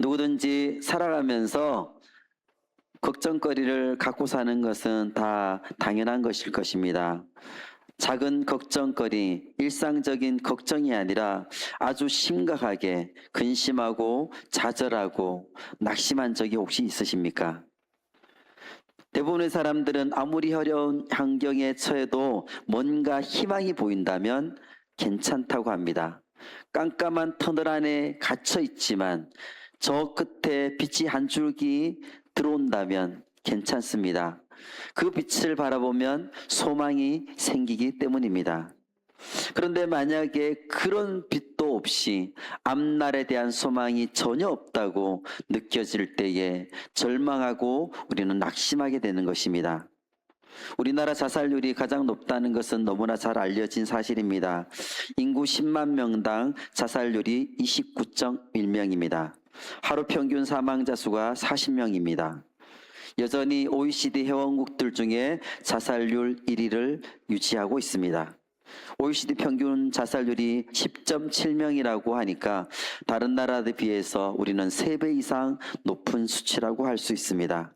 누구든지 살아가면서 걱정거리를 갖고 사는 것은 다 당연한 것일 것입니다. 작은 걱정거리, 일상적인 걱정이 아니라 아주 심각하게 근심하고 좌절하고 낙심한 적이 혹시 있으십니까? 대부분의 사람들은 아무리 어려운 환경에 처해도 뭔가 희망이 보인다면 괜찮다고 합니다. 깜깜한 터널 안에 갇혀 있지만 저 끝에 빛이 한 줄기 들어온다면 괜찮습니다. 그 빛을 바라보면 소망이 생기기 때문입니다. 그런데 만약에 그런 빛도 없이 앞날에 대한 소망이 전혀 없다고 느껴질 때에 절망하고 우리는 낙심하게 되는 것입니다. 우리나라 자살률이 가장 높다는 것은 너무나 잘 알려진 사실입니다. 인구 10만 명당 자살률이 29.1명입니다. 하루 평균 사망자 수가 40명입니다. 여전히 OECD 회원국들 중에 자살률 1위를 유지하고 있습니다. OECD 평균 자살률이 10.7명이라고 하니까 다른 나라들에 비해서 우리는 3배 이상 높은 수치라고 할 수 있습니다.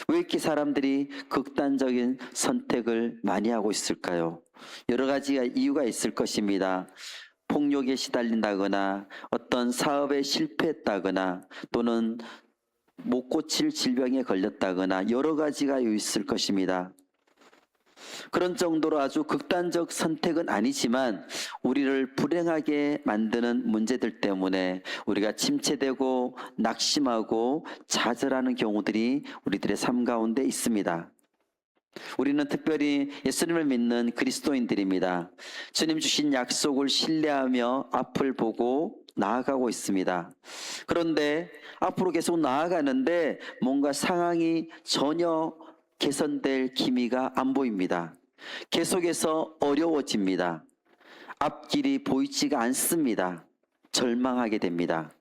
왜 이렇게 사람들이 극단적인 선택을 많이 하고 있을까요? 여러 가지 이유가 있을 것입니다. 폭력에 시달린다거나 어떤 사업에 실패했다거나 또는 못 고칠 질병에 걸렸다거나 여러 가지가 있을 것입니다. 그런 정도로 아주 극단적 선택은 아니지만 우리를 불행하게 만드는 문제들 때문에 우리가 침체되고 낙심하고 좌절하는 경우들이 우리들의 삶 가운데 있습니다. 우리는 특별히 예수님을 믿는 그리스도인들입니다. 주님 주신 약속을 신뢰하며 앞을 보고 나아가고 있습니다. 그런데 앞으로 계속 나아가는데 뭔가 상황이 전혀 개선될 기미가 안 보입니다. 계속해서 어려워집니다. 앞길이 보이지가 않습니다. 절망하게 됩니다.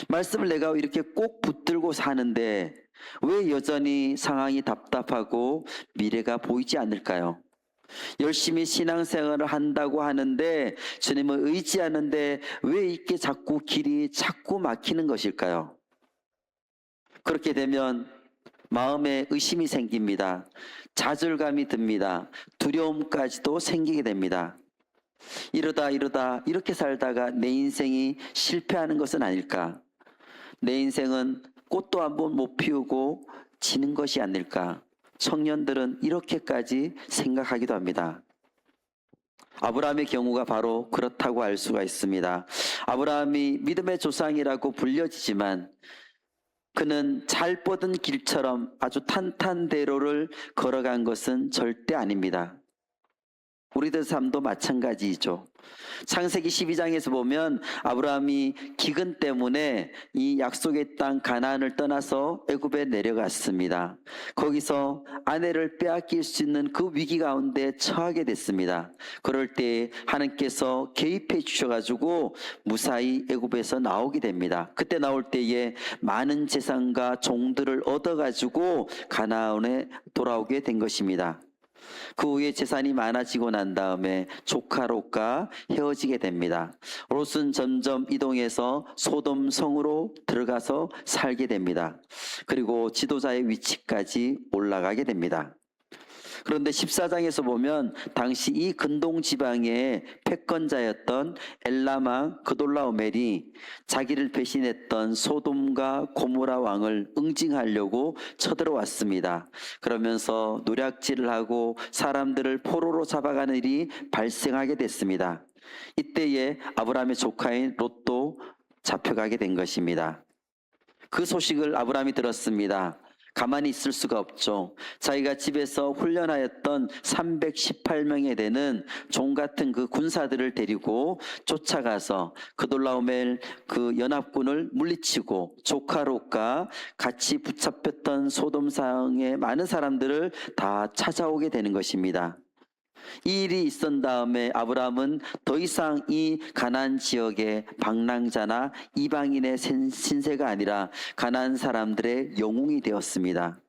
말씀을 내가 이렇게 꼭 붙들고 사는데 왜 여전히 상황이 답답하고 미래가 보이지 않을까요? 열심히 신앙생활을 한다고 하는데 주님을 의지하는데 왜 이렇게 자꾸 길이 자꾸 막히는 것일까요? 그렇게 되면 마음에 의심이 생깁니다. 좌절감이 듭니다. 두려움까지도 생기게 됩니다. 이러다 이렇게 살다가 내 인생이 실패하는 것은 아닐까? 내 인생은 꽃도 한번 못 피우고 지는 것이 아닐까? 청년들은 이렇게까지 생각하기도 합니다. 아브라함의 경우가 바로 그렇다고 알 수가 있습니다. 아브라함이 믿음의 조상이라고 불려지지만 그는 잘 뻗은 길처럼 아주 탄탄대로를 걸어간 것은 절대 아닙니다. 우리들 삶도 마찬가지이죠. 창세기 12장에서 보면 아브라함이 기근 때문에 이 약속의 땅 가나안을 떠나서 애굽에 내려갔습니다. 거기서 아내를 빼앗길 수 있는 그 위기 가운데 처하게 됐습니다. 그럴 때 하나님께서 개입해 주셔가지고 무사히 애굽에서 나오게 됩니다. 그때 나올 때에 많은 재산과 종들을 얻어가지고 가나안에 돌아오게 된 것입니다. 그 후에 재산이 많아지고 난 다음에 조카 롯과 헤어지게 됩니다. 롯은 점점 이동해서 소돔 성으로 들어가서 살게 됩니다. 그리고 지도자의 위치까지 올라가게 됩니다. 그런데 14장에서 보면 당시 이 근동 지방의 패권자였던 엘람왕 그돌라오멜이 자기를 배신했던 소돔과 고모라 왕을 응징하려고 쳐들어왔습니다. 그러면서 노략질을 하고 사람들을 포로로 잡아가는 일이 발생하게 됐습니다. 이때에 아브라함의 조카인 롯도 잡혀가게 된 것입니다. 그 소식을 아브라함이 들었습니다. 가만히 있을 수가 없죠. 자기가 집에서 훈련하였던 318명에 되는 종 같은 그 군사들을 데리고 쫓아가서 그돌라오멜 그 연합군을 물리치고 조카 롯과 같이 붙잡혔던 소돔상의 많은 사람들을 다 찾아오게 되는 것입니다. 이 일이 있은 다음에 아브라함은 더 이상 이 가나안 지역의 방랑자나 이방인의 신세가 아니라 가나안 사람들의 영웅이 되었습니다.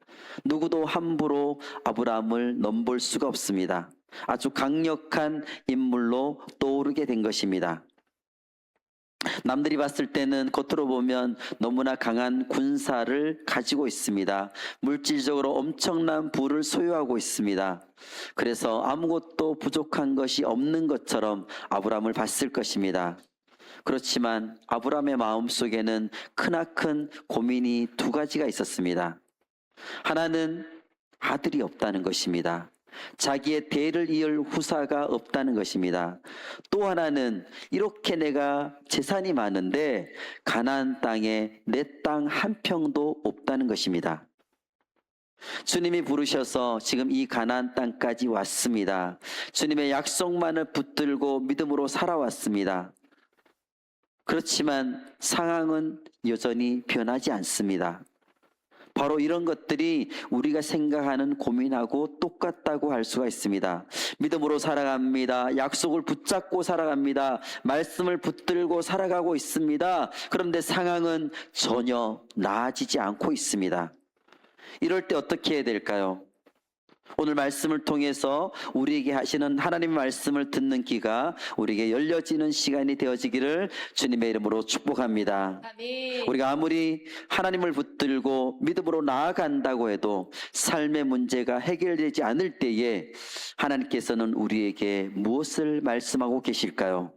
누구도 함부로 아브라함을 넘볼 수가 없습니다. 아주 강력한 인물로 떠오르게 된 것입니다. 남들이 봤을 때는 겉으로 보면 너무나 강한 군사를 가지고 있습니다. 물질적으로 엄청난 부를 소유하고 있습니다. 그래서 아무것도 부족한 것이 없는 것처럼 아브라함을 봤을 것입니다. 그렇지만 아브라함의 마음속에는 크나큰 고민이 두 가지가 있었습니다. 하나는 아들이 없다는 것입니다. 자기의 대를 이을 후사가 없다는 것입니다. 또 하나는 이렇게 내가 재산이 많은데 가나안 땅에 내 땅 한 평도 없다는 것입니다. 주님이 부르셔서 지금 이 가나안 땅까지 왔습니다. 주님의 약속만을 붙들고 믿음으로 살아왔습니다. 그렇지만 상황은 여전히 변하지 않습니다. 바로 이런 것들이 우리가 생각하는 고민하고 똑같다고 할 수가 있습니다. 믿음으로 살아갑니다. 약속을 붙잡고 살아갑니다. 말씀을 붙들고 살아가고 있습니다. 그런데 상황은 전혀 나아지지 않고 있습니다. 이럴 때 어떻게 해야 될까요? 오늘 말씀을 통해서 우리에게 하시는 하나님의 말씀을 듣는 귀가 우리에게 열려지는 시간이 되어지기를 주님의 이름으로 축복합니다. 아멘. 우리가 아무리 하나님을 붙들고 믿음으로 나아간다고 해도 삶의 문제가 해결되지 않을 때에 하나님께서는 우리에게 무엇을 말씀하고 계실까요?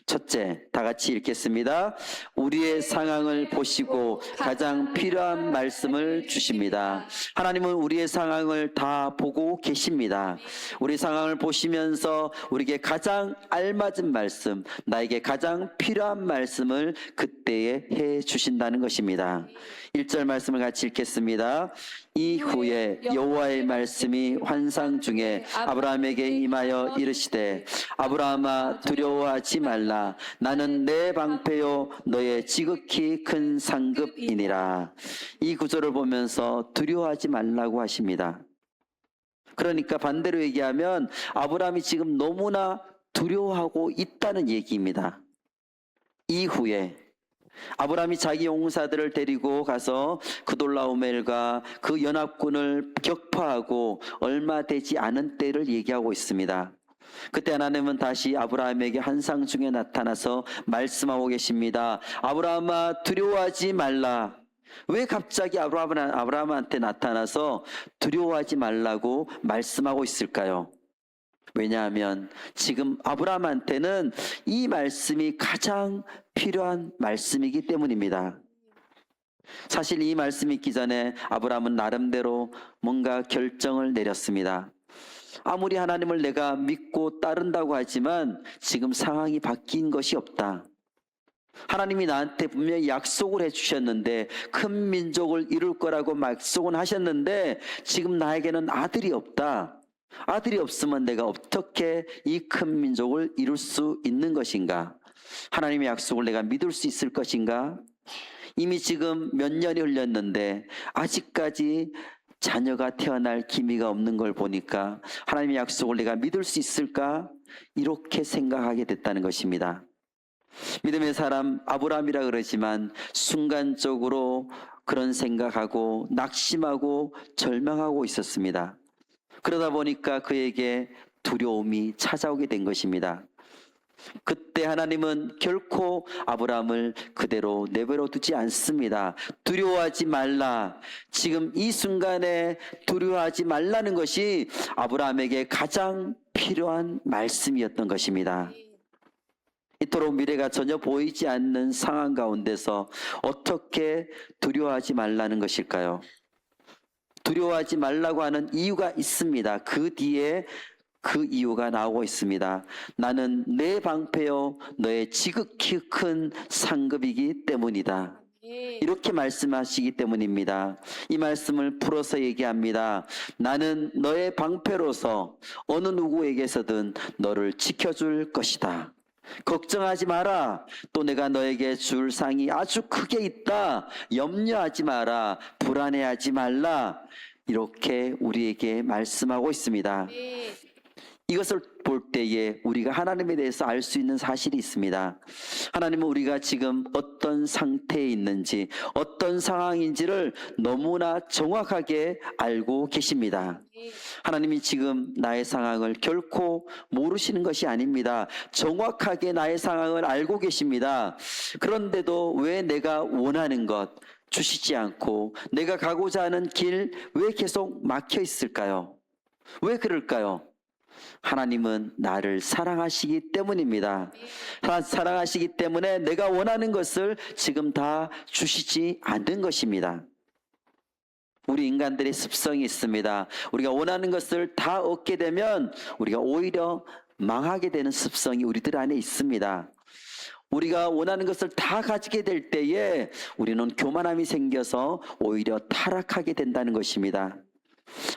첫째, 다 같이 읽겠습니다. 우리의 상황을 보시고 가장 필요한 말씀을 주십니다. 하나님은 우리의 상황을 다 보고 계십니다. 우리 상황을 보시면서 우리에게 가장 알맞은 말씀, 나에게 가장 필요한 말씀을 그때에 해 주신다는 것입니다. 1절 말씀을 같이 읽겠습니다. 이후에 여호와의 말씀이 환상 중에 아브라함에게 임하여 이르시되 아브라함아 두려워하지 말라. 나는 내 방패요 너의 지극히 큰 상급이니라. 이 구절을 보면서 두려워하지 말라고 하십니다. 그러니까 반대로 얘기하면 아브라함이 지금 너무나 두려워하고 있다는 얘기입니다. 이후에 아브라함이 자기 용사들을 데리고 가서 그돌라오멜과 그 연합군을 격파하고 얼마 되지 않은 때를 얘기하고 있습니다. 그때 하나님은 다시 아브라함에게 환상 중에 나타나서 말씀하고 계십니다. 아브라함아 두려워하지 말라. 왜 갑자기 아브라함한테 나타나서 두려워하지 말라고 말씀하고 있을까요? 왜냐하면 지금 아브라함한테는 이 말씀이 가장 필요한 말씀이기 때문입니다. 사실 이 말씀이 있기 전에 아브라함은 나름대로 뭔가 결정을 내렸습니다. 아무리 하나님을 내가 믿고 따른다고 하지만 지금 상황이 바뀐 것이 없다. 하나님이 나한테 분명히 약속을 해주셨는데 큰 민족을 이룰 거라고 약속은 하셨는데 지금 나에게는 아들이 없다. 아들이 없으면 내가 어떻게 이 큰 민족을 이룰 수 있는 것인가? 하나님의 약속을 내가 믿을 수 있을 것인가? 이미 지금 몇 년이 흘렸는데 아직까지 자녀가 태어날 기미가 없는 걸 보니까 하나님의 약속을 내가 믿을 수 있을까? 이렇게 생각하게 됐다는 것입니다. 믿음의 사람 아브라함이라 그러지만 순간적으로 그런 생각하고 낙심하고 절망하고 있었습니다. 그러다 보니까 그에게 두려움이 찾아오게 된 것입니다. 그때 하나님은 결코 아브라함을 그대로 내버려 두지 않습니다. 두려워하지 말라. 지금 이 순간에 두려워하지 말라는 것이 아브라함에게 가장 필요한 말씀이었던 것입니다. 이토록 미래가 전혀 보이지 않는 상황 가운데서 어떻게 두려워하지 말라는 것일까요? 두려워하지 말라고 하는 이유가 있습니다. 그 뒤에 그 이유가 나오고 있습니다. 나는 내 방패요 너의 지극히 큰 상급이기 때문이다. 이렇게 말씀하시기 때문입니다. 이 말씀을 풀어서 얘기합니다. 나는 너의 방패로서 어느 누구에게서든 너를 지켜줄 것이다. 걱정하지 마라. 또 내가 너에게 줄 상이 아주 크게 있다. 염려하지 마라. 불안해하지 말라. 이렇게 우리에게 말씀하고 있습니다. 이것을 볼 때에 우리가 하나님에 대해서 알 수 있는 사실이 있습니다. 하나님은 우리가 지금 어떤 상태에 있는지, 어떤 상황인지를 너무나 정확하게 알고 계십니다. 하나님이 지금 나의 상황을 결코 모르시는 것이 아닙니다. 정확하게 나의 상황을 알고 계십니다. 그런데도 왜 내가 원하는 것 주시지 않고 내가 가고자 하는 길 왜 계속 막혀 있을까요? 왜 그럴까요? 하나님은 나를 사랑하시기 때문입니다. 사랑하시기 때문에 내가 원하는 것을 지금 다 주시지 않는 것입니다. 우리 인간들의 습성이 있습니다. 우리가 원하는 것을 다 얻게 되면 우리가 오히려 망하게 되는 습성이 우리들 안에 있습니다. 우리가 원하는 것을 다 가지게 될 때에 우리는 교만함이 생겨서 오히려 타락하게 된다는 것입니다.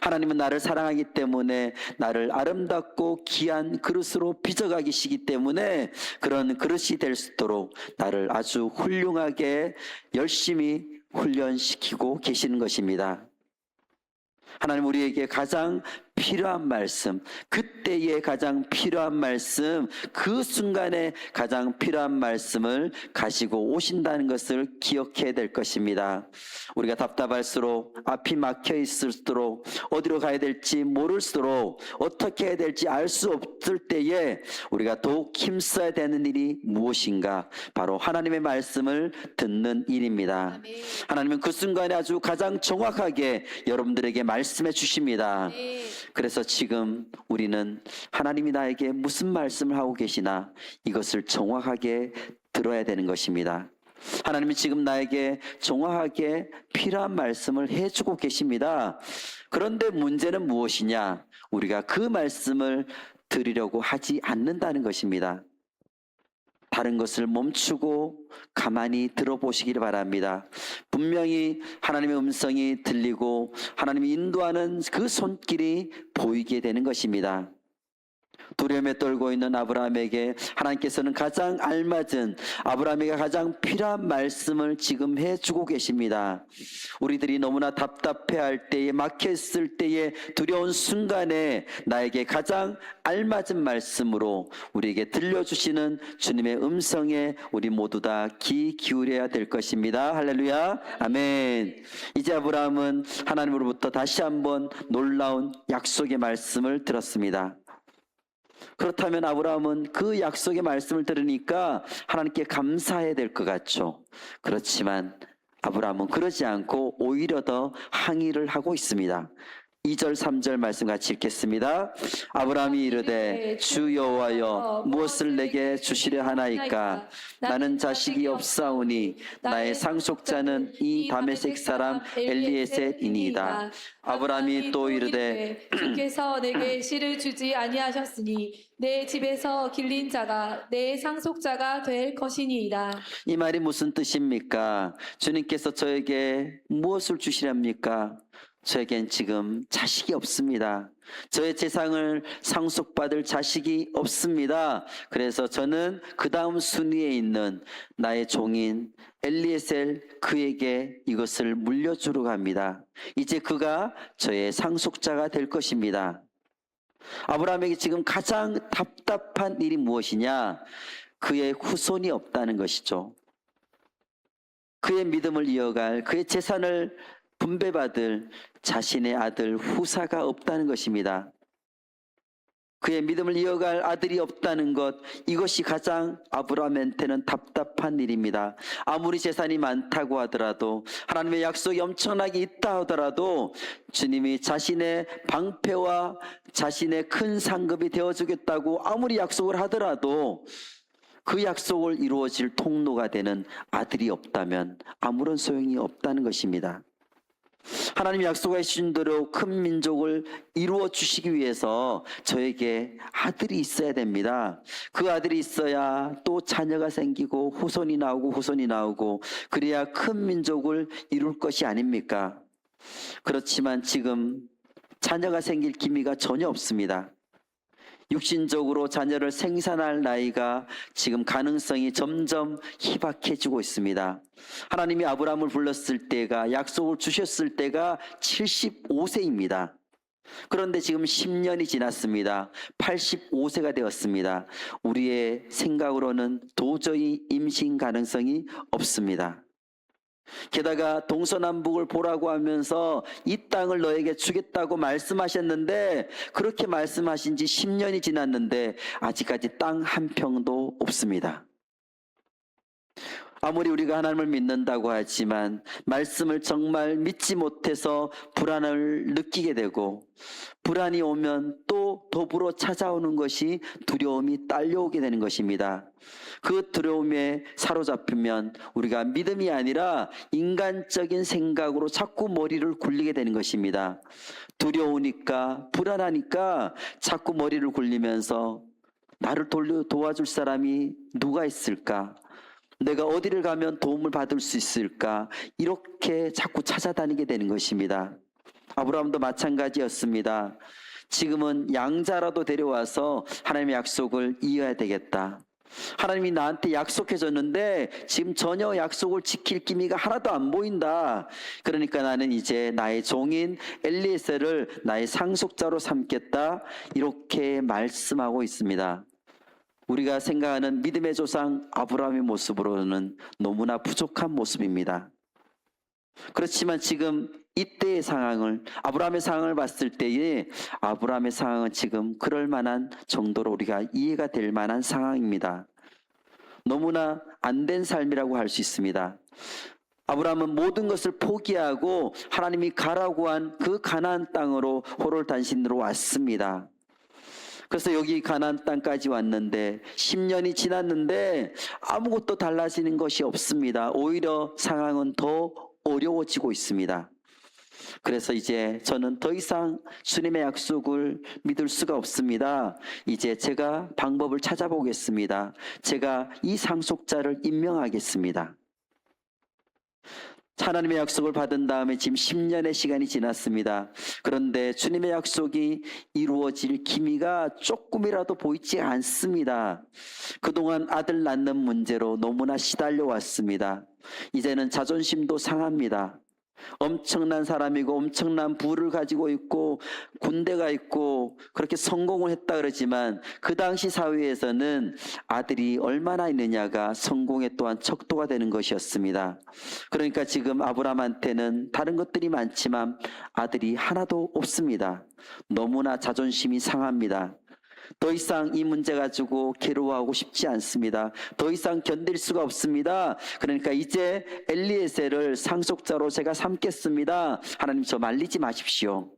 하나님은 나를 사랑하기 때문에 나를 아름답고 귀한 그릇으로 빚어가시기 때문에 그런 그릇이 될 수 있도록 나를 아주 훌륭하게 열심히 훈련시키고 계시는 것입니다. 하나님 우리에게 가장 필요한 말씀, 그때에 가장 필요한 말씀, 그 순간에 가장 필요한 말씀을 가지고 오신다는 것을 기억해야 될 것입니다. 우리가 답답할수록, 앞이 막혀 있을수록, 어디로 가야 될지 모를수록, 어떻게 해야 될지 알 수 없을 때에 우리가 더욱 힘써야 되는 일이 무엇인가? 바로 하나님의 말씀을 듣는 일입니다. 하나님은 그 순간에 아주 가장 정확하게 여러분들에게 말씀해 주십니다. 그래서 지금 우리는 하나님이 나에게 무슨 말씀을 하고 계시나 이것을 정확하게 들어야 되는 것입니다. 하나님이 지금 나에게 정확하게 필요한 말씀을 해주고 계십니다. 그런데 문제는 무엇이냐? 우리가 그 말씀을 들으려고 하지 않는다는 것입니다. 다른 것을 멈추고 가만히 들어보시기를 바랍니다. 분명히 하나님의 음성이 들리고 하나님이 인도하는 그 손길이 보이게 되는 것입니다. 두려움에 떨고 있는 아브라함에게 하나님께서는 가장 알맞은, 아브라함에게 가장 필요한 말씀을 지금 해주고 계십니다. 우리들이 너무나 답답해할 때에, 막혔을 때에, 두려운 순간에 나에게 가장 알맞은 말씀으로 우리에게 들려주시는 주님의 음성에 우리 모두 다 귀 기울여야 될 것입니다. 할렐루야, 아멘. 이제 아브라함은 하나님으로부터 다시 한번 놀라운 약속의 말씀을 들었습니다. 그렇다면 아브라함은 그 약속의 말씀을 들으니까 하나님께 감사해야 될 것 같죠. 그렇지만 아브라함은 그러지 않고 오히려 더 항의를 하고 있습니다. 2절 3절 말씀 같이 읽겠습니다. 아브라함이 이르되 주 여호와여 무엇을 내게 주시려 하나이까? 나는 자식이 없사오니 나의 상속자는 이 다메섹 사람 엘리에셀이니이다. 아브라함이 또 이르되 주께서 내게 씨를 주지 아니하셨으니 내 집에서 길린 자가 내 상속자가 될 것이니이다. 이 말이 무슨 뜻입니까? 주님께서 저에게 무엇을 주시렵니까? 저에겐 지금 자식이 없습니다. 저의 재산을 상속받을 자식이 없습니다. 그래서 저는 그 다음 순위에 있는 나의 종인 엘리에셀 그에게 이것을 물려주러 갑니다. 이제 그가 저의 상속자가 될 것입니다. 아브라함에게 지금 가장 답답한 일이 무엇이냐? 그의 후손이 없다는 것이죠. 그의 믿음을 이어갈, 그의 재산을 분배받을 자신의 아들 후사가 없다는 것입니다. 그의 믿음을 이어갈 아들이 없다는 것, 이것이 가장 아브라함한테는 답답한 일입니다. 아무리 재산이 많다고 하더라도, 하나님의 약속이 엄청나게 있다 하더라도 주님이 자신의 방패와 자신의 큰 상급이 되어주겠다고 아무리 약속을 하더라도 그 약속을 이루어질 통로가 되는 아들이 없다면 아무런 소용이 없다는 것입니다. 하나님이 약속해 주신 대로 큰 민족을 이루어 주시기 위해서 저에게 아들이 있어야 됩니다. 그 아들이 있어야 또 자녀가 생기고 후손이 나오고 그래야 큰 민족을 이룰 것이 아닙니까? 그렇지만 지금 자녀가 생길 기미가 전혀 없습니다. 육신적으로 자녀를 생산할 나이가 지금 가능성이 점점 희박해지고 있습니다. 하나님이 아브라함을 불렀을 때가, 약속을 주셨을 때가 75세입니다. 그런데 지금 10년이 지났습니다. 85세가 되었습니다. 우리의 생각으로는 도저히 임신 가능성이 없습니다. 게다가 동서남북을 보라고 하면서 이 땅을 너에게 주겠다고 말씀하셨는데, 그렇게 말씀하신 지 10년이 지났는데 아직까지 땅 한 평도 없습니다. 아무리 우리가 하나님을 믿는다고 하지만 말씀을 정말 믿지 못해서 불안을 느끼게 되고, 불안이 오면 또 더불어 찾아오는 것이 두려움이 딸려오게 되는 것입니다. 그 두려움에 사로잡히면 우리가 믿음이 아니라 인간적인 생각으로 자꾸 머리를 굴리게 되는 것입니다. 두려우니까, 불안하니까 자꾸 머리를 굴리면서 나를 도와줄 사람이 누가 있을까? 내가 어디를 가면 도움을 받을 수 있을까? 이렇게 자꾸 찾아다니게 되는 것입니다. 아브라함도 마찬가지였습니다. 지금은 양자라도 데려와서 하나님의 약속을 이어야 되겠다. 하나님이 나한테 약속해 줬는데 지금 전혀 약속을 지킬 기미가 하나도 안 보인다. 그러니까 나는 이제 나의 종인 엘리에셀을 나의 상속자로 삼겠다. 이렇게 말씀하고 있습니다. 우리가 생각하는 믿음의 조상 아브라함의 모습으로는 너무나 부족한 모습입니다. 그렇지만 지금 이때의 상황을, 아브라함의 상황을 봤을 때에 아브라함의 상황은 지금 그럴 만한 정도로 우리가 이해가 될 만한 상황입니다. 너무나 안 된 삶이라고 할 수 있습니다. 아브라함은 모든 것을 포기하고 하나님이 가라고 한 그 가나안 땅으로 호롤단신으로 왔습니다. 그래서 여기 가나안 땅까지 왔는데 10년이 지났는데 아무것도 달라지는 것이 없습니다. 오히려 상황은 더 어려워지고 있습니다. 그래서 이제 저는 더 이상 주님의 약속을 믿을 수가 없습니다. 이제 제가 방법을 찾아보겠습니다. 제가 이 상속자를 임명하겠습니다. 하나님의 약속을 받은 다음에 지금 10년의 시간이 지났습니다. 그런데 주님의 약속이 이루어질 기미가 조금이라도 보이지 않습니다. 그동안 아들 낳는 문제로 너무나 시달려 왔습니다. 이제는 자존심도 상합니다. 엄청난 사람이고 엄청난 부를 가지고 있고 군대가 있고 그렇게 성공을 했다 그러지만 그 당시 사회에서는 아들이 얼마나 있느냐가 성공의 또한 척도가 되는 것이었습니다. 그러니까 지금 아브라함한테는 다른 것들이 많지만 아들이 하나도 없습니다. 너무나 자존심이 상합니다. 더 이상 이 문제 가지고 괴로워하고 싶지 않습니다. 더 이상 견딜 수가 없습니다. 그러니까 이제 엘리에셀을 상속자로 제가 삼겠습니다. 하나님 저 말리지 마십시오.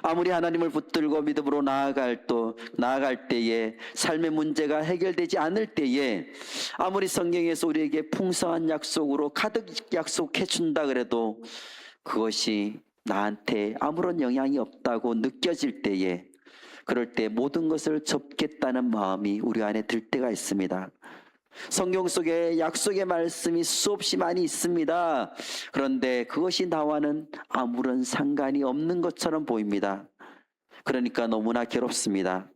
아무리 하나님을 붙들고 믿음으로 나아갈 때에 삶의 문제가 해결되지 않을 때에 아무리 성경에서 우리에게 풍성한 약속으로 가득 약속해 준다 그래도 그것이 나한테 아무런 영향이 없다고 느껴질 때에, 그럴 때 모든 것을 접겠다는 마음이 우리 안에 들 때가 있습니다. 성경 속에 약속의 말씀이 수없이 많이 있습니다. 그런데 그것이 나와는 아무런 상관이 없는 것처럼 보입니다. 그러니까 너무나 괴롭습니다.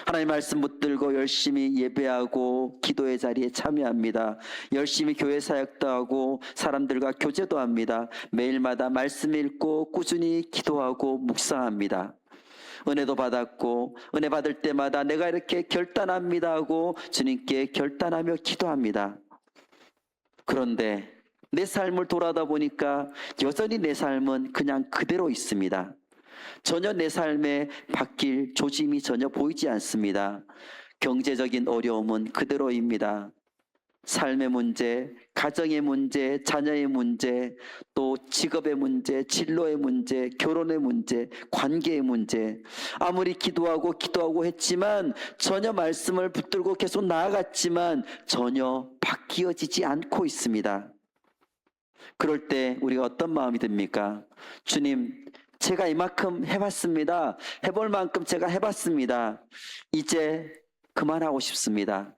하나님 말씀 붙들고 열심히 예배하고 기도의 자리에 참여합니다. 열심히 교회 사역도 하고 사람들과 교제도 합니다. 매일마다 말씀 읽고 꾸준히 기도하고 묵상합니다. 은혜도 받았고 은혜 받을 때마다 내가 이렇게 결단합니다 하고 주님께 결단하며 기도합니다. 그런데 내 삶을 돌아다 보니까 여전히 내 삶은 그냥 그대로 있습니다. 전혀 내 삶에 바뀔 조짐이 전혀 보이지 않습니다. 경제적인 어려움은 그대로입니다. 삶의 문제, 가정의 문제, 자녀의 문제, 또 직업의 문제, 진로의 문제, 결혼의 문제, 관계의 문제, 아무리 기도하고 했지만 전혀 말씀을 붙들고 계속 나아갔지만 전혀 바뀌어지지 않고 있습니다. 그럴 때 우리가 어떤 마음이 듭니까? 주님, 제가 이만큼 해봤습니다. 해볼 만큼 제가 해봤습니다. 이제 그만하고 싶습니다.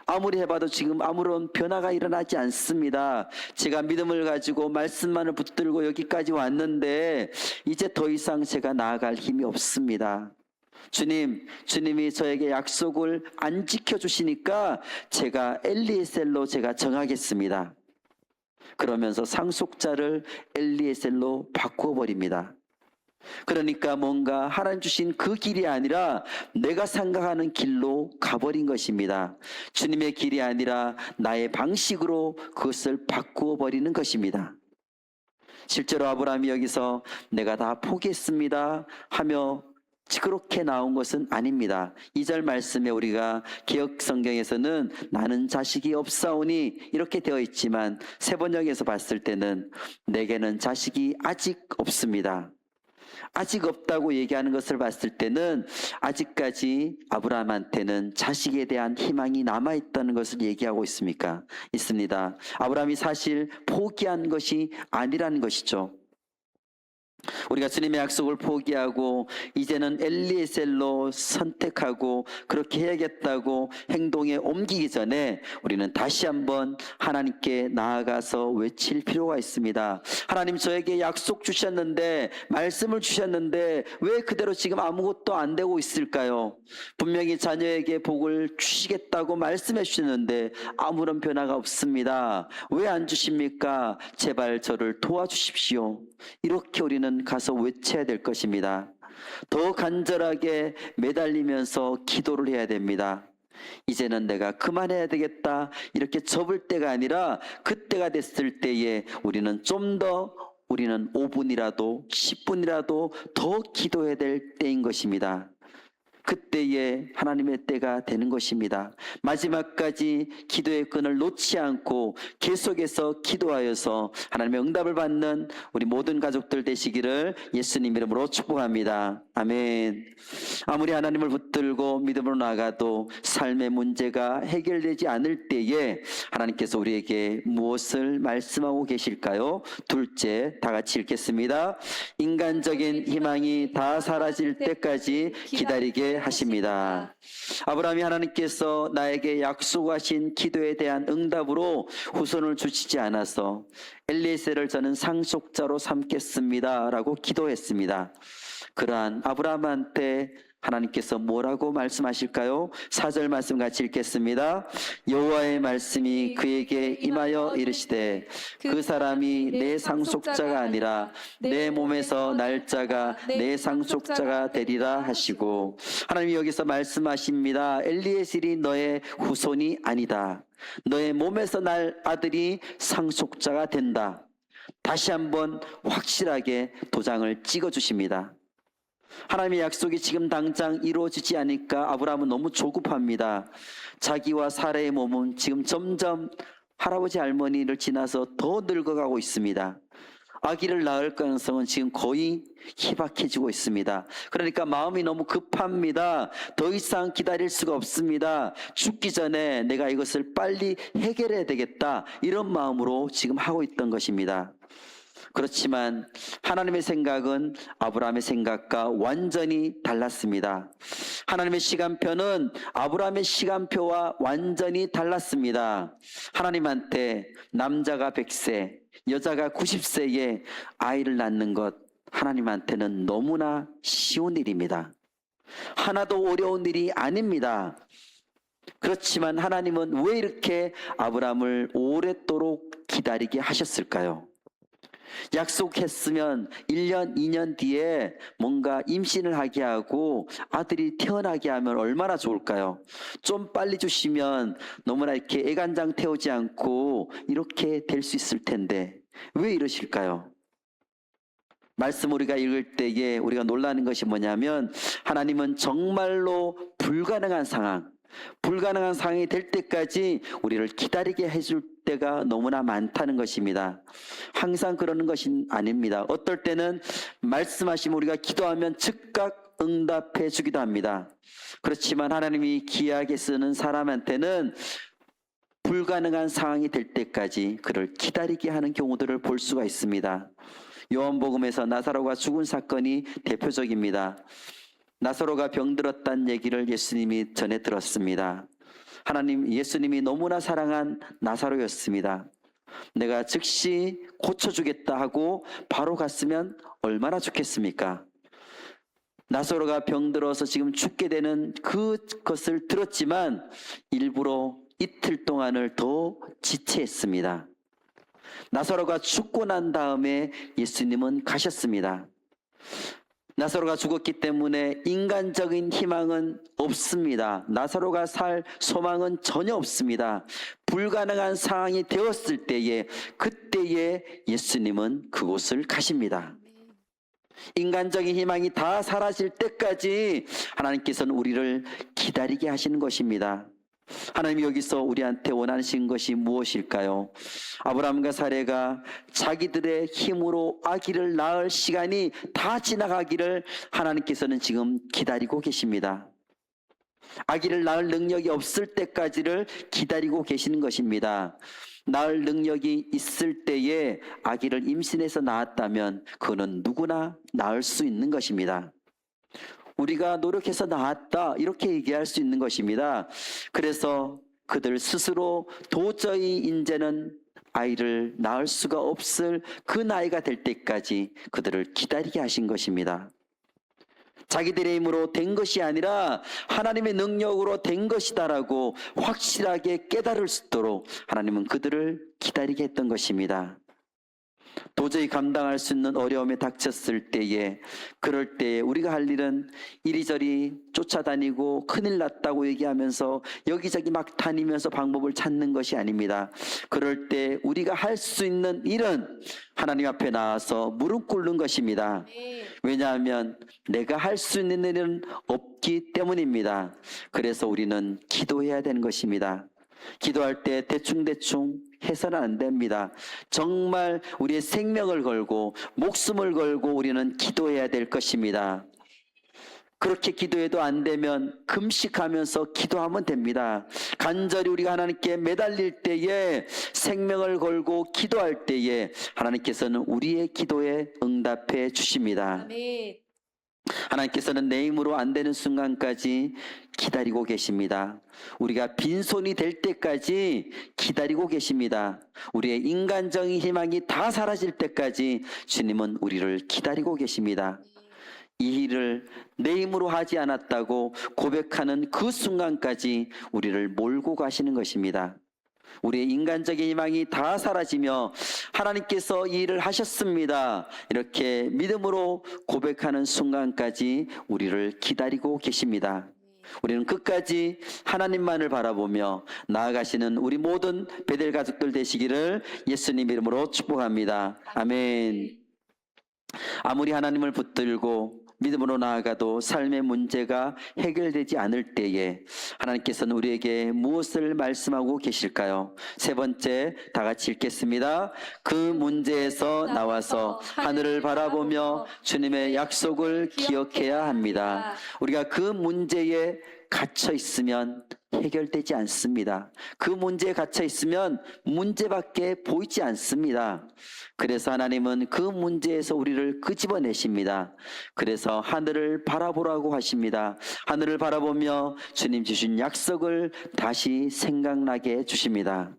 아무리 해봐도 지금 아무런 변화가 일어나지 않습니다. 제가 믿음을 가지고 말씀만을 붙들고 여기까지 왔는데 이제 더 이상 제가 나아갈 힘이 없습니다. 주님이 저에게 약속을 안 지켜주시니까 제가 엘리에셀로 제가 정하겠습니다. 그러면서 상속자를 엘리에셀로 바꾸어버립니다. 그러니까 뭔가 하나님 주신 그 길이 아니라 내가 생각하는 길로 가버린 것입니다. 주님의 길이 아니라 나의 방식으로 그것을 바꾸어 버리는 것입니다. 실제로 아브라함이 여기서 내가 다 포기했습니다 하며 그렇게 나온 것은 아닙니다. 2절 말씀에 우리가 기억 성경에서는 나는 자식이 없사오니 이렇게 되어 있지만 세번역에서 봤을 때는 내게는 자식이 아직 없습니다. 아직 없다고 얘기하는 것을 봤을 때는 아직까지 아브라함한테는 자식에 대한 희망이 남아있다는 것을 얘기하고 있습니다. 아브라함이 사실 포기한 것이 아니라는 것이죠. 우리가 주님의 약속을 포기하고 이제는 엘리에셀로 선택하고 그렇게 해야겠다고 행동에 옮기기 전에 우리는 다시 한번 하나님께 나아가서 외칠 필요가 있습니다. 하나님, 저에게 약속 주셨는데, 말씀을 주셨는데 왜 그대로 지금 아무것도 안 되고 있을까요? 분명히 자녀에게 복을 주시겠다고 말씀해 주셨는데 아무런 변화가 없습니다. 왜 안 주십니까? 제발 저를 도와주십시오. 이렇게 우리는 가서 외쳐야 될 것입니다. 더 간절하게 매달리면서 기도를 해야 됩니다. 이제는 내가 그만해야 되겠다 이렇게 접을 때가 아니라 그때가 됐을 때에 우리는 5분이라도 10분이라도 더 기도해야 될 때인 것입니다. 그때에 하나님의 때가 되는 것입니다. 마지막까지 기도의 끈을 놓지 않고 계속해서 기도하여서 하나님의 응답을 받는 우리 모든 가족들 되시기를 예수님 이름으로 축복합니다. 아멘. 아무리 하나님을 붙들고 믿음으로 나가도 삶의 문제가 해결되지 않을 때에 하나님께서 우리에게 무엇을 말씀하고 계실까요? 둘째, 다 같이 읽겠습니다. 인간적인 희망이 다 사라질 때까지 기다리게 하십니다. 아브라함이 하나님께서 나에게 약속하신 기도에 대한 응답으로 후손을 주시지 않아서 엘리에셀을 저는 상속자로 삼겠습니다 라고 기도했습니다. 그러한 아브라함한테 하나님께서 뭐라고 말씀하실까요? 4절 말씀 같이 읽겠습니다. 여호와의 말씀이 그에게 임하여 이르시되 그 사람이 내 상속자가 아니라 내 몸에서 날 자가 내 상속자가 되리라 하시고, 하나님이 여기서 말씀하십니다. 엘리에셀이 너의 후손이 아니다. 너의 몸에서 날 아들이 상속자가 된다. 다시 한번 확실하게 도장을 찍어주십니다. 하나님의 약속이 지금 당장 이루어지지 않으니까 아브라함은 너무 조급합니다. 자기와 사라의 몸은 지금 점점 할아버지 할머니를 지나서 더 늙어가고 있습니다. 아기를 낳을 가능성은 지금 거의 희박해지고 있습니다. 그러니까 마음이 너무 급합니다. 더 이상 기다릴 수가 없습니다. 죽기 전에 내가 이것을 빨리 해결해야 되겠다, 이런 마음으로 지금 하고 있던 것입니다. 그렇지만 하나님의 생각은 아브라함의 생각과 완전히 달랐습니다. 하나님의 시간표는 아브라함의 시간표와 완전히 달랐습니다. 하나님한테 남자가 100세, 여자가 90세에 아이를 낳는 것, 하나님한테는 너무나 쉬운 일입니다. 하나도 어려운 일이 아닙니다. 그렇지만 하나님은 왜 이렇게 아브라함을 오랫도록 기다리게 하셨을까요? 약속했으면 1년, 2년 뒤에 뭔가 임신을 하게 하고 아들이 태어나게 하면 얼마나 좋을까요? 좀 빨리 주시면 너무나 이렇게 애간장 태우지 않고 이렇게 될 수 있을 텐데 왜 이러실까요? 말씀 우리가 읽을 때에 우리가 놀라는 것이 뭐냐면, 하나님은 정말로 불가능한 상황이 될 때까지 우리를 기다리게 해줄 때가 너무나 많다는 것입니다. 항상 그러는 것이 아닙니다. 어떨 때는 말씀하시면 우리가 기도하면 즉각 응답해 주기도 합니다. 그렇지만 하나님이 귀하게 쓰는 사람한테는 불가능한 상황이 될 때까지 그를 기다리게 하는 경우들을 볼 수가 있습니다. 요한복음에서 나사로가 죽은 사건이 대표적입니다. 나사로가 병들었다는 얘기를 예수님이 전해 들었습니다. 예수님이 너무나 사랑한 나사로였습니다. 내가 즉시 고쳐주겠다 하고 바로 갔으면 얼마나 좋겠습니까? 나사로가 병들어서 지금 죽게 되는 그것을 들었지만 일부러 이틀 동안을 더 지체했습니다. 나사로가 죽고 난 다음에 예수님은 가셨습니다. 나사로가 죽었기 때문에 인간적인 희망은 없습니다. 나사로가 살 소망은 전혀 없습니다. 불가능한 상황이 되었을 때에 그때에 예수님은 그곳을 가십니다. 인간적인 희망이 다 사라질 때까지 하나님께서는 우리를 기다리게 하시는 것입니다. 하나님이 여기서 우리한테 원하시는 것이 무엇일까요? 아브라함과 사레가 자기들의 힘으로 아기를 낳을 시간이 다 지나가기를 하나님께서는 지금 기다리고 계십니다. 아기를 낳을 능력이 없을 때까지를 기다리고 계시는 것입니다. 낳을 능력이 있을 때에 아기를 임신해서 낳았다면 그는 누구나 낳을 수 있는 것입니다. 우리가 노력해서 낳았다 이렇게 얘기할 수 있는 것입니다. 그래서 그들 스스로 도저히 이제는 아이를 낳을 수가 없을 그 나이가 될 때까지 그들을 기다리게 하신 것입니다. 자기들의 힘으로 된 것이 아니라 하나님의 능력으로 된 것이다라고 확실하게 깨달을 수 있도록 하나님은 그들을 기다리게 했던 것입니다. 도저히 감당할 수 있는 어려움에 닥쳤을 때에 그럴 때에 우리가 할 일은 이리저리 쫓아다니고 큰일 났다고 얘기하면서 여기저기 막 다니면서 방법을 찾는 것이 아닙니다. 그럴 때 우리가 할 수 있는 일은 하나님 앞에 나와서 무릎 꿇는 것입니다. 왜냐하면 내가 할 수 있는 일은 없기 때문입니다. 그래서 우리는 기도해야 되는 것입니다. 기도할 때 대충대충 해서는 안 됩니다. 정말 우리의 생명을 걸고 목숨을 걸고 우리는 기도해야 될 것입니다. 그렇게 기도해도 안 되면 금식하면서 기도하면 됩니다. 간절히 우리가 하나님께 매달릴 때에 생명을 걸고 기도할 때에 하나님께서는 우리의 기도에 응답해 주십니다. 아멘. 하나님께서는 내 힘으로 안 되는 순간까지 기다리고 계십니다. 우리가 빈손이 될 때까지 기다리고 계십니다. 우리의 인간적인 희망이 다 사라질 때까지 주님은 우리를 기다리고 계십니다. 이 일을 내 힘으로 하지 않았다고 고백하는 그 순간까지 우리를 몰고 가시는 것입니다. 우리의 인간적인 희망이 다 사라지며 하나님께서 이 일을 하셨습니다. 이렇게 믿음으로 고백하는 순간까지 우리를 기다리고 계십니다. 우리는 끝까지 하나님만을 바라보며 나아가시는 우리 모든 베델 가족들 되시기를 예수님 이름으로 축복합니다. 아멘. 아무리 하나님을 붙들고 믿음으로 나아가도 삶의 문제가 해결되지 않을 때에 하나님께서는 우리에게 무엇을 말씀하고 계실까요? 세 번째, 다 같이 읽겠습니다. 그 문제에서 나와서 하늘을 바라보며 주님의 약속을 기억해야 합니다. 우리가 그 문제에 갇혀 있으면 해결되지 않습니다. 그 문제에 갇혀 있으면 문제밖에 보이지 않습니다. 그래서 하나님은 그 문제에서 우리를 끄집어내십니다. 그래서 하늘을 바라보라고 하십니다. 하늘을 바라보며 주님 주신 약속을 다시 생각나게 해주십니다.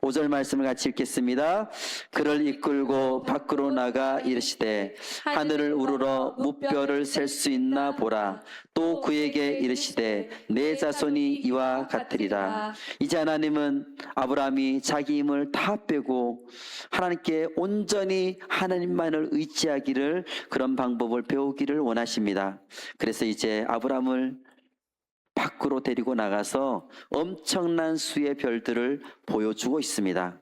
5절 말씀을 같이 읽겠습니다. 그를 이끌고 밖으로 나가 이르시되 하늘을 우러러 무뼈를 셀 수 있나 보라. 또 그에게 이르시되 내 자손이 이와 같으리라. 이제 하나님은 아브라함이 자기 힘을 다 빼고 하나님께 온전히 하나님만을 의지하기를 그런 방법을 배우기를 원하십니다. 그래서 이제 아브라함을 밖으로 데리고 나가서 엄청난 수의 별들을 보여주고 있습니다.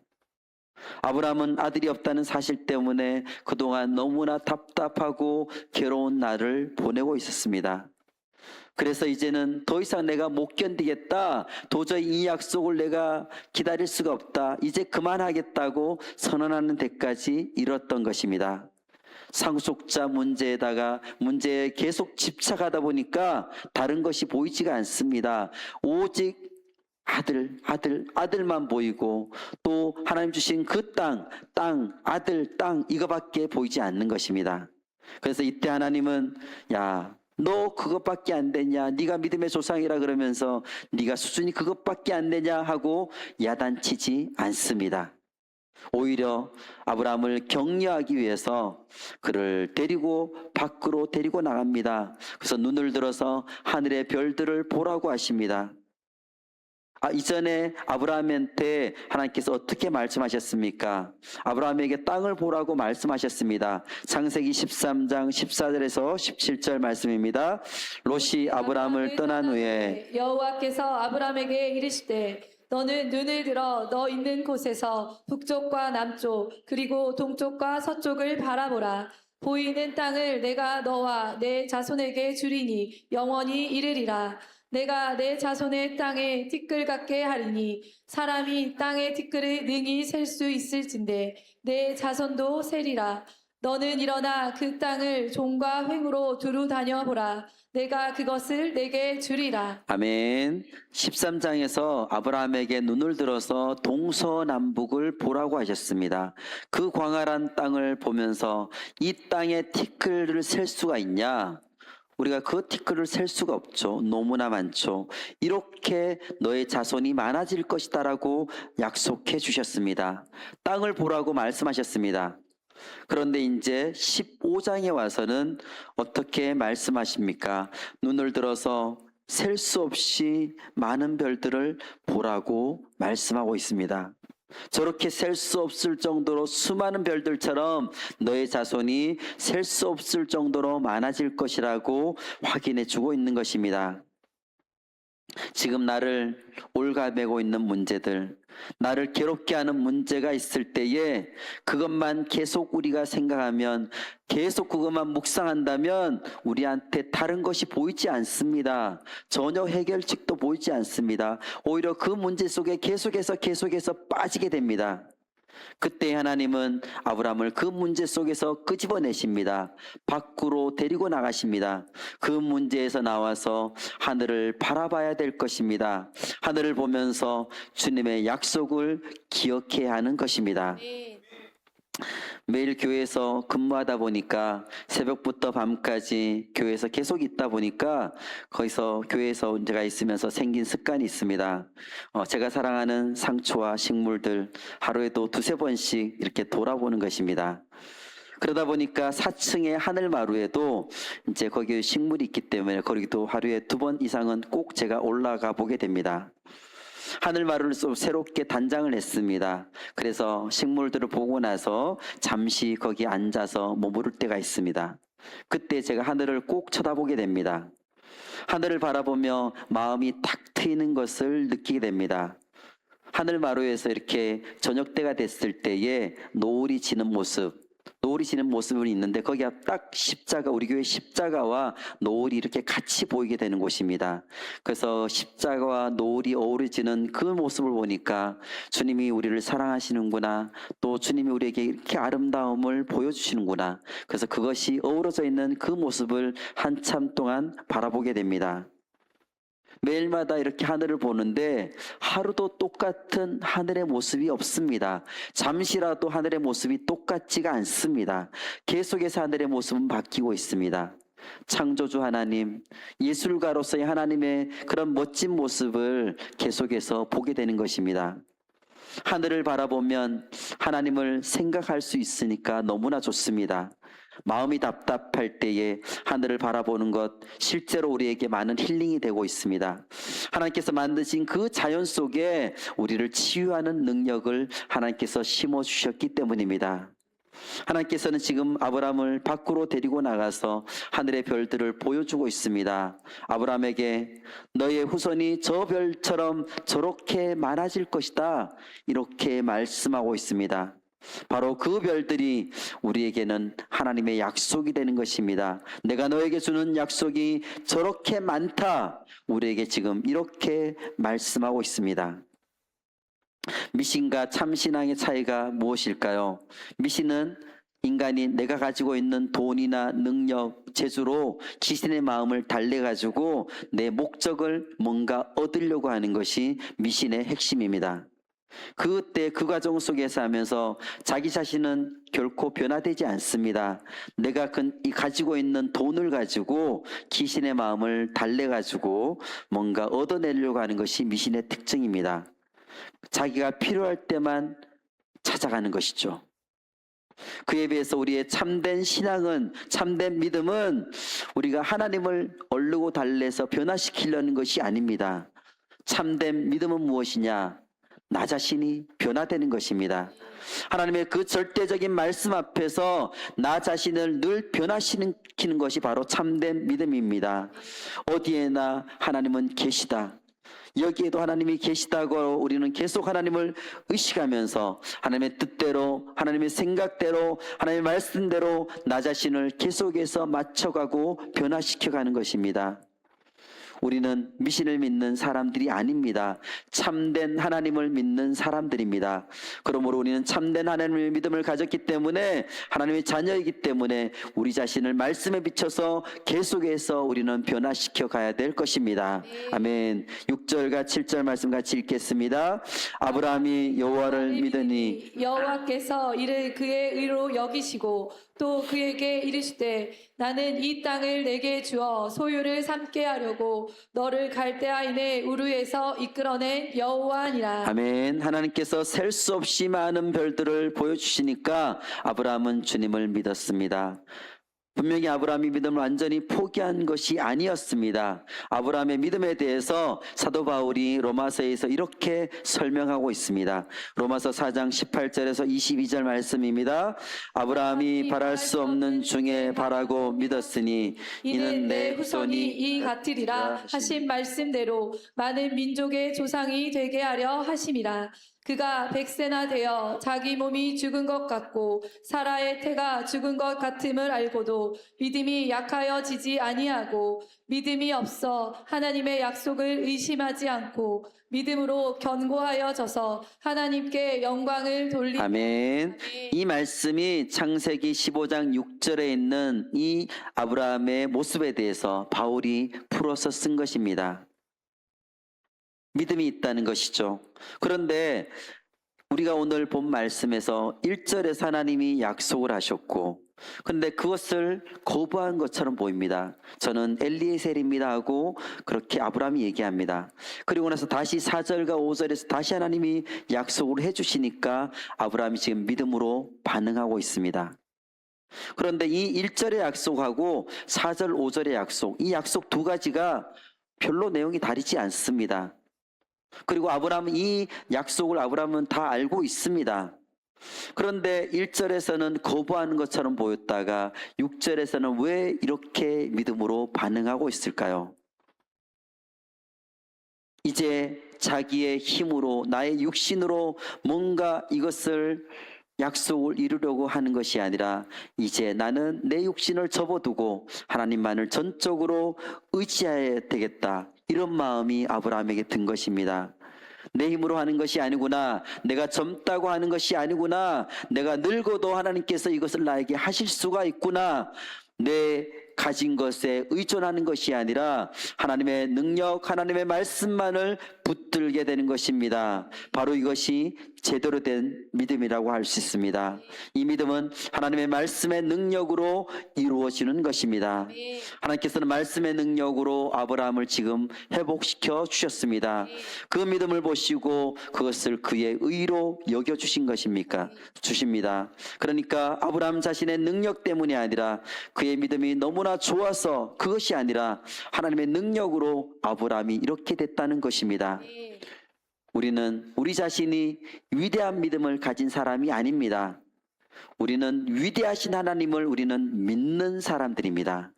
아브라함은 아들이 없다는 사실 때문에 그동안 너무나 답답하고 괴로운 날을 보내고 있었습니다. 그래서 이제는 더 이상 내가 못 견디겠다. 도저히 이 약속을 내가 기다릴 수가 없다. 이제 그만하겠다고 선언하는 데까지 이뤘던 것입니다. 상속자 문제에다가 문제에 계속 집착하다 보니까 다른 것이 보이지가 않습니다. 오직 아들만 보이고 또 하나님 주신 그 땅, 땅 이거밖에 보이지 않는 것입니다. 그래서 이때 하나님은 야, 너 그것밖에 안 되냐? 네가 믿음의 조상이라 그러면서 네가 수준이 그것밖에 안 되냐 하고 야단치지 않습니다. 오히려 아브라함을 격려하기 위해서 그를 데리고 밖으로 데리고 나갑니다. 그래서 눈을 들어서 하늘의 별들을 보라고 하십니다. 이전에 아브라함한테 하나님께서 어떻게 말씀하셨습니까? 아브라함에게 땅을 보라고 말씀하셨습니다. 창세기 13장 14절에서 17절 말씀입니다. 롯이 아브라함을 떠난 후에 여호와께서 아브라함에게 이르시되 너는 눈을 들어 너 있는 곳에서 북쪽과 남쪽 그리고 동쪽과 서쪽을 바라보라. 보이는 땅을 내가 너와 내 자손에게 주리니 영원히 이르리라. 내가 내 자손의 땅에 티끌 같게 하리니 사람이 땅의 티끌을 능히 셀 수 있을진데 내 자손도 세리라. 너는 일어나 그 땅을 종과 횡으로 두루 다녀보라. 내가 그것을 내게 주리라. 아멘. 13장에서 아브라함에게 눈을 들어서 동서남북을 보라고 하셨습니다. 그 광활한 땅을 보면서 이 땅에 티끌을 셀 수가 있냐? 우리가 그 티끌을 셀 수가 없죠. 너무나 많죠. 이렇게 너의 자손이 많아질 것이다라고 약속해 주셨습니다. 땅을 보라고 말씀하셨습니다. 그런데 이제 15장에 와서는 어떻게 말씀하십니까? 눈을 들어서 셀 수 없이 많은 별들을 보라고 말씀하고 있습니다. 저렇게 셀 수 없을 정도로 수많은 별들처럼 너의 자손이 셀 수 없을 정도로 많아질 것이라고 확인해 주고 있는 것입니다. 지금 나를 올가매고 있는 문제들, 나를 괴롭게 하는 문제가 있을 때에 그것만 계속 우리가 생각하면, 계속 그것만 묵상한다면 우리한테 다른 것이 보이지 않습니다. 전혀 해결책도 보이지 않습니다. 오히려 그 문제 속에 계속해서 빠지게 됩니다. 그때 하나님은 아브라함을 그 문제 속에서 끄집어내십니다. 밖으로 데리고 나가십니다. 그 문제에서 나와서 하늘을 바라봐야 될 것입니다. 하늘을 보면서 주님의 약속을 기억해야 하는 것입니다. 매일 교회에서 근무하다 보니까 새벽부터 밤까지 교회에서 계속 있다 보니까 거기서 교회에서 제가 있으면서 생긴 습관이 있습니다. 제가 사랑하는 상초와 식물들 하루에도 두세 번씩 이렇게 돌아보는 것입니다. 그러다 보니까 4층의 하늘마루에도 이제 거기에 식물이 있기 때문에 거기도 하루에 2번 이상은 꼭 제가 올라가 보게 됩니다. 하늘마루를 새롭게 단장을 했습니다. 그래서 식물들을 보고 나서 잠시 거기 앉아서 머무를 때가 있습니다. 그때 제가 하늘을 꼭 쳐다보게 됩니다. 하늘을 바라보며 마음이 탁 트이는 것을 느끼게 됩니다. 하늘마루에서 이렇게 저녁 때가 됐을 때에 노을이 지는 모습은 있는데 거기가 딱 십자가, 우리 교회 십자가와 노을이 이렇게 같이 보이게 되는 곳입니다. 그래서 십자가와 노을이 어우러지는 그 모습을 보니까 주님이 우리를 사랑하시는구나, 또 주님이 우리에게 이렇게 아름다움을 보여주시는구나, 그래서 그것이 어우러져 있는 그 모습을 한참 동안 바라보게 됩니다. 매일마다 이렇게 하늘을 보는데 하루도 똑같은 하늘의 모습이 없습니다. 잠시라도 하늘의 모습이 똑같지가 않습니다. 계속해서 하늘의 모습은 바뀌고 있습니다. 창조주 하나님, 예술가로서의 하나님의 그런 멋진 모습을 계속해서 보게 되는 것입니다. 하늘을 바라보면 하나님을 생각할 수 있으니까 너무나 좋습니다. 마음이 답답할 때에 하늘을 바라보는 것, 실제로 우리에게 많은 힐링이 되고 있습니다. 하나님께서 만드신 그 자연 속에 우리를 치유하는 능력을 하나님께서 심어주셨기 때문입니다. 하나님께서는 지금 아브라함을 밖으로 데리고 나가서 하늘의 별들을 보여주고 있습니다. 아브라함에게 너의 후손이 저 별처럼 저렇게 많아질 것이다, 이렇게 말씀하고 있습니다. 바로 그 별들이 우리에게는 하나님의 약속이 되는 것입니다. 내가 너에게 주는 약속이 저렇게 많다, 우리에게 지금 이렇게 말씀하고 있습니다. 미신과 참신앙의 차이가 무엇일까요? 미신은 인간이 내가 가지고 있는 돈이나 능력, 재주로 귀신의 마음을 달래가지고 내 목적을 뭔가 얻으려고 하는 것이 미신의 핵심입니다. 그때 그 과정 속에서 하면서 자기 자신은 결코 변화되지 않습니다. 내가 가지고 있는 돈을 가지고 귀신의 마음을 달래가지고 뭔가 얻어내려고 하는 것이 미신의 특징입니다. 자기가 필요할 때만 찾아가는 것이죠. 그에 비해서 우리의 참된 신앙은, 참된 믿음은 우리가 하나님을 얼르고 달래서 변화시키려는 것이 아닙니다. 참된 믿음은 무엇이냐? 나 자신이 변화되는 것입니다. 하나님의 그 절대적인 말씀 앞에서 나 자신을 늘 변화시키는 것이 바로 참된 믿음입니다. 어디에나 하나님은 계시다. 여기에도 하나님이 계시다고 우리는 계속 하나님을 의식하면서 하나님의 뜻대로, 하나님의 생각대로, 하나님의 말씀대로 나 자신을 계속해서 맞춰가고 변화시켜가는 것입니다. 우리는 미신을 믿는 사람들이 아닙니다. 참된 하나님을 믿는 사람들입니다. 그러므로 우리는 참된 하나님의 믿음을 가졌기 때문에, 하나님의 자녀이기 때문에 우리 자신을 말씀에 비춰서 계속해서 우리는 변화시켜 가야 될 것입니다. 아멘. 6절과 7절 말씀 같이 읽겠습니다. 아브라함이 여호와를 믿으니 여호와께서 이를 그의 의로 여기시고 또 그에게 이르시되 나는 이 땅을 내게 주어 소유를 삼게 하려고 너를 갈대아인의 우르에서 이끌어낸 여호와니라. 아멘. 하나님께서 셀 수 없이 많은 별들을 보여주시니까 아브라함은 주님을 믿었습니다. 분명히 아브라함이 믿음을 완전히 포기한 것이 아니었습니다. 아브라함의 믿음에 대해서 사도 바울이 로마서에서 이렇게 설명하고 있습니다. 로마서 4장 18절에서 22절 말씀입니다. 아브라함이 바랄 수 없는 중에 바라고 믿었으니 이는 내 후손이 이 같으리라 하신 말씀대로 많은 민족의 조상이 되게 하려 하심이라. 그가 100세나 되어 자기 몸이 죽은 것 같고 사라의 태가 죽은 것 같음을 알고도 믿음이 약하여지지 아니하고 믿음이 없어 하나님의 약속을 의심하지 않고 믿음으로 견고하여져서 하나님께 영광을 돌리니. 아멘. 이 말씀이 창세기 15장 6절에 있는 이 아브라함의 모습에 대해서 바울이 풀어서 쓴 것입니다. 믿음이 있다는 것이죠. 그런데 우리가 오늘 본 말씀에서 1절에서 하나님이 약속을 하셨고, 그런데 그것을 거부한 것처럼 보입니다. 저는 엘리에셀입니다 하고 그렇게 아브라함이 얘기합니다. 그리고 나서 다시 4절과 5절에서 다시 하나님이 약속을 해주시니까 아브라함이 지금 믿음으로 반응하고 있습니다. 그런데 이 1절의 약속하고 4절, 5절의 약속, 이 약속 두 가지가 별로 내용이 다르지 않습니다. 그리고 아브라함은 이 약속을 아브라함은 다 알고 있습니다. 그런데 1절에서는 거부하는 것처럼 보였다가 6절에서는 왜 이렇게 믿음으로 반응하고 있을까요? 이제 자기의 힘으로, 나의 육신으로 뭔가 이것을 약속을 이루려고 하는 것이 아니라 이제 나는 내 육신을 접어두고 하나님만을 전적으로 의지해야 되겠다, 이런 마음이 아브라함에게 든 것입니다. 내 힘으로 하는 것이 아니구나, 내가 젊다고 하는 것이 아니구나, 내가 늙어도 하나님께서 이것을 나에게 하실 수가 있구나, 내 가진 것에 의존하는 것이 아니라 하나님의 능력, 하나님의 말씀만을 붙들게 되는 것입니다. 바로 이것이 제대로 된 믿음이라고 할 수 있습니다. 이 믿음은 하나님의 말씀의 능력으로 이루어지는 것입니다. 하나님께서는 말씀의 능력으로 아브라함을 지금 회복시켜 주셨습니다. 그 믿음을 보시고 그것을 그의 의로 여겨주신 것입니까? 주십니다. 그러니까 아브라함 자신의 능력 때문이 아니라 그의 믿음이 너무나 좋아서, 그것이 아니라 하나님의 능력으로 아브라함이 이렇게 됐다는 것입니다. 우리는 우리 자신이 위대한 믿음을 가진 사람이 아닙니다. 우리는 위대하신 하나님을 우리는 믿는 사람들입니다.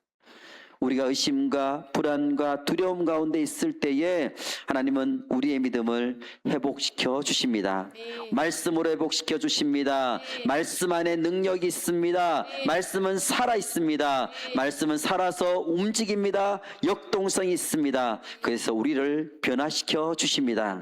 우리가 의심과 불안과 두려움 가운데 있을 때에 하나님은 우리의 믿음을 회복시켜 주십니다. 말씀으로 회복시켜 주십니다. 말씀 안에 능력이 있습니다. 말씀은 살아 있습니다. 말씀은 살아서 움직입니다. 역동성이 있습니다. 그래서 우리를 변화시켜 주십니다.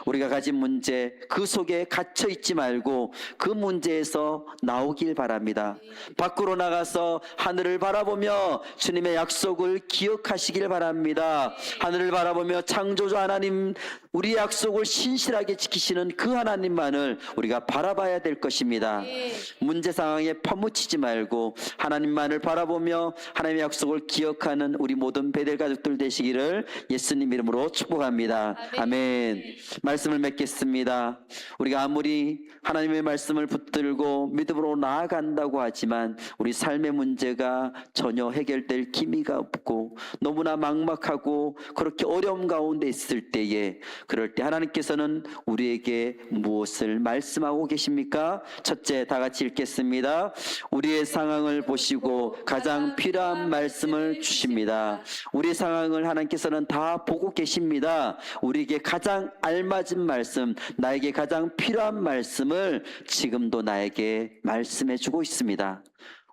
우리가 가진 문제, 그 속에 갇혀 있지 말고 그 문제에서 나오길 바랍니다. 밖으로 나가서 하늘을 바라보며 주님의 약속을 기억하시길 바랍니다. 하늘을 바라보며 창조주 하나님, 우리 약속을 신실하게 지키시는 그 하나님만을 우리가 바라봐야 될 것입니다. 네. 문제 상황에 파묻히지 말고 하나님만을 바라보며 하나님의 약속을 기억하는 우리 모든 베델 가족들 되시기를 예수님 이름으로 축복합니다. 아멘. 말씀을 맺겠습니다. 우리가 아무리 하나님의 말씀을 붙들고 믿음으로 나아간다고 하지만 우리 삶의 문제가 전혀 해결될 기미가 없고 너무나 막막하고 그렇게 어려움 가운데 있을 때에, 그럴 때 하나님께서는 우리에게 무엇을 말씀하고 계십니까? 첫째, 다 같이 읽겠습니다. 우리의 상황을 보시고 가장 필요한 말씀을 주십니다. 우리의 상황을 하나님께서는 다 보고 계십니다. 우리에게 가장 알맞은 말씀, 나에게 가장 필요한 말씀을 지금도 나에게 말씀해 주고 있습니다.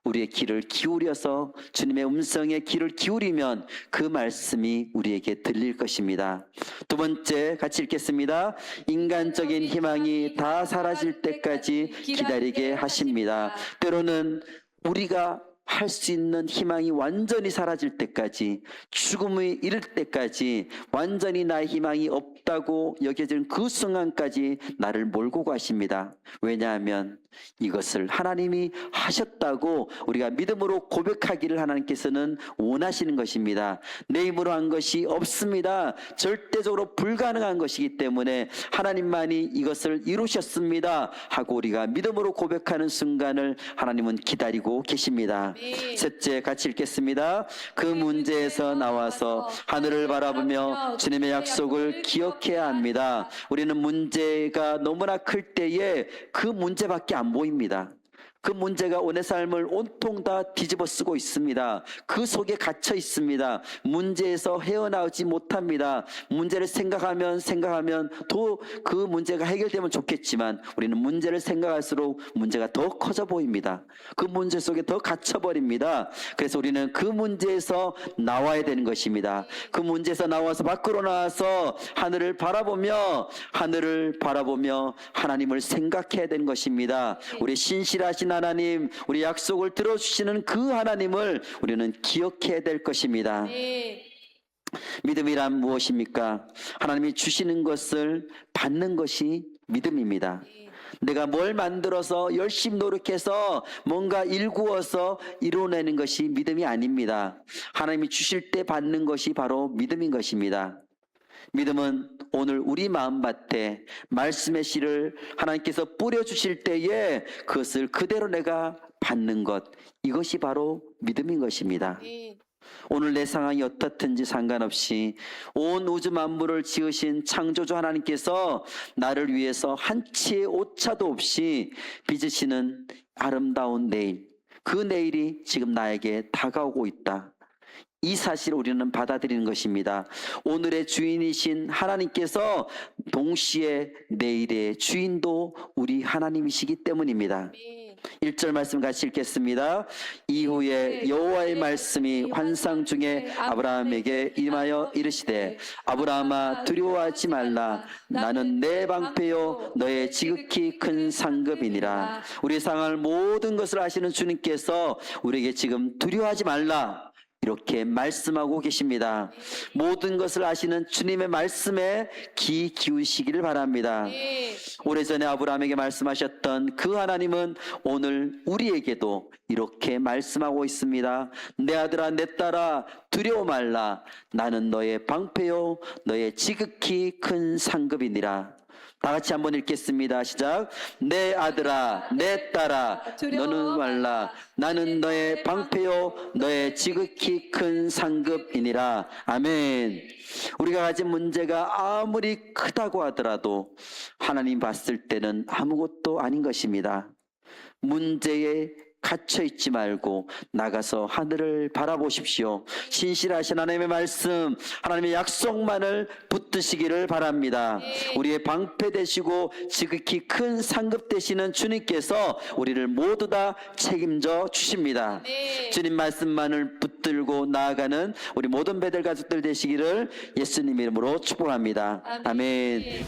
우리의 귀를 기울여서 주님의 음성에 귀를 기울이면 그 말씀이 우리에게 들릴 것입니다. 두 번째, 같이 읽겠습니다. 인간적인 희망이 다 사라질 때까지 기다리게 하십니다. 때로는 우리가 할 수 있는 희망이 완전히 사라질 때까지, 죽음에 이를 때까지 완전히 나의 희망이 없다고 여겨지는 그 순간까지 나를 몰고 가십니다. 왜냐하면 이것을 하나님이 하셨다고 우리가 믿음으로 고백하기를 하나님께서는 원하시는 것입니다. 내 힘으로 한 것이 없습니다. 절대적으로 불가능한 것이기 때문에 하나님만이 이것을 이루셨습니다 하고 우리가 믿음으로 고백하는 순간을 하나님은 기다리고 계십니다. 셋째, 같이 읽겠습니다. 그 문제에서 나와서 하늘을 바라보며 주님의 약속을 기억해야 합니다. 우리는 문제가 너무나 클 때에 그 문제밖에 안 보입니다. 그 문제가 내 삶을 온통 다 뒤집어 쓰고 있습니다. 그 속에 갇혀 있습니다. 문제에서 헤어나오지 못합니다. 문제를 생각하면 또 그 문제가 해결되면 좋겠지만 우리는 문제를 생각할수록 문제가 더 커져 보입니다. 그 문제 속에 더 갇혀버립니다. 그래서 우리는 그 문제에서 나와야 되는 것입니다. 그 문제에서 나와서 밖으로 나와서 하늘을 바라보며 하나님을 생각해야 되는 것입니다. 우리 신실하신 하나님, 우리 약속을 들어주시는 그 하나님을 우리는 기억해야 될 것입니다. 네. 믿음이란 무엇입니까? 하나님이 주시는 것을 받는 것이 믿음입니다. 내가 뭘 만들어서 열심히 노력해서 뭔가 일구어서 이뤄내는 것이 믿음이 아닙니다. 하나님이 주실 때 받는 것이 바로 믿음인 것입니다. 믿음은 오늘 우리 마음밭에 말씀의 씨를 하나님께서 뿌려주실 때에 그것을 그대로 내가 받는 것, 이것이 바로 믿음인 것입니다. 네. 오늘 내 상황이 어떻든지 상관없이 온 우주 만물을 지으신 창조주 하나님께서 나를 위해서 한 치의 오차도 없이 빚으시는 아름다운 내일, 그 내일이 지금 나에게 다가오고 있다. 이 사실을 우리는 받아들이는 것입니다. 오늘의 주인이신 하나님께서 동시에 내일의 주인도 우리 하나님이시기 때문입니다. 1절 말씀 같이 읽겠습니다. 이후에 여호와의 말씀이 환상 중에 아브라함에게 임하여 이르시되 아브라함아 두려워하지 말라. 나는 내 방패요 너의 지극히 큰 상급이니라. 우리의 상할 모든 것을 아시는 주님께서 우리에게 지금 두려워하지 말라 이렇게 말씀하고 계십니다. 모든 것을 아시는 주님의 말씀에 귀 기울이시기를 바랍니다. 오래전에 아브라함에게 말씀하셨던 그 하나님은 오늘 우리에게도 이렇게 말씀하고 있습니다. 내 아들아 내 딸아 두려워 말라. 나는 너의 방패요 너의 지극히 큰 상급이니라. 다 같이 한번 읽겠습니다. 시작. 내 아들아 내 딸아 너는 말라. 나는 너의 방패요 너의 지극히 큰 상급이니라. 아멘. 우리가 가진 문제가 아무리 크다고 하더라도 하나님 봤을 때는 아무것도 아닌 것입니다. 문제에 갇혀있지 말고 나가서 하늘을 바라보십시오. 신실하신 하나님의 말씀, 하나님의 약속만을 붙드시기를 바랍니다. 우리의 방패 되시고 지극히 큰 상급 되시는 주님께서 우리를 모두 다 책임져 주십니다. 주님 말씀만을 붙들고 나아가는 우리 모든 베델 가족들 되시기를 예수님 이름으로 축복합니다. 아멘.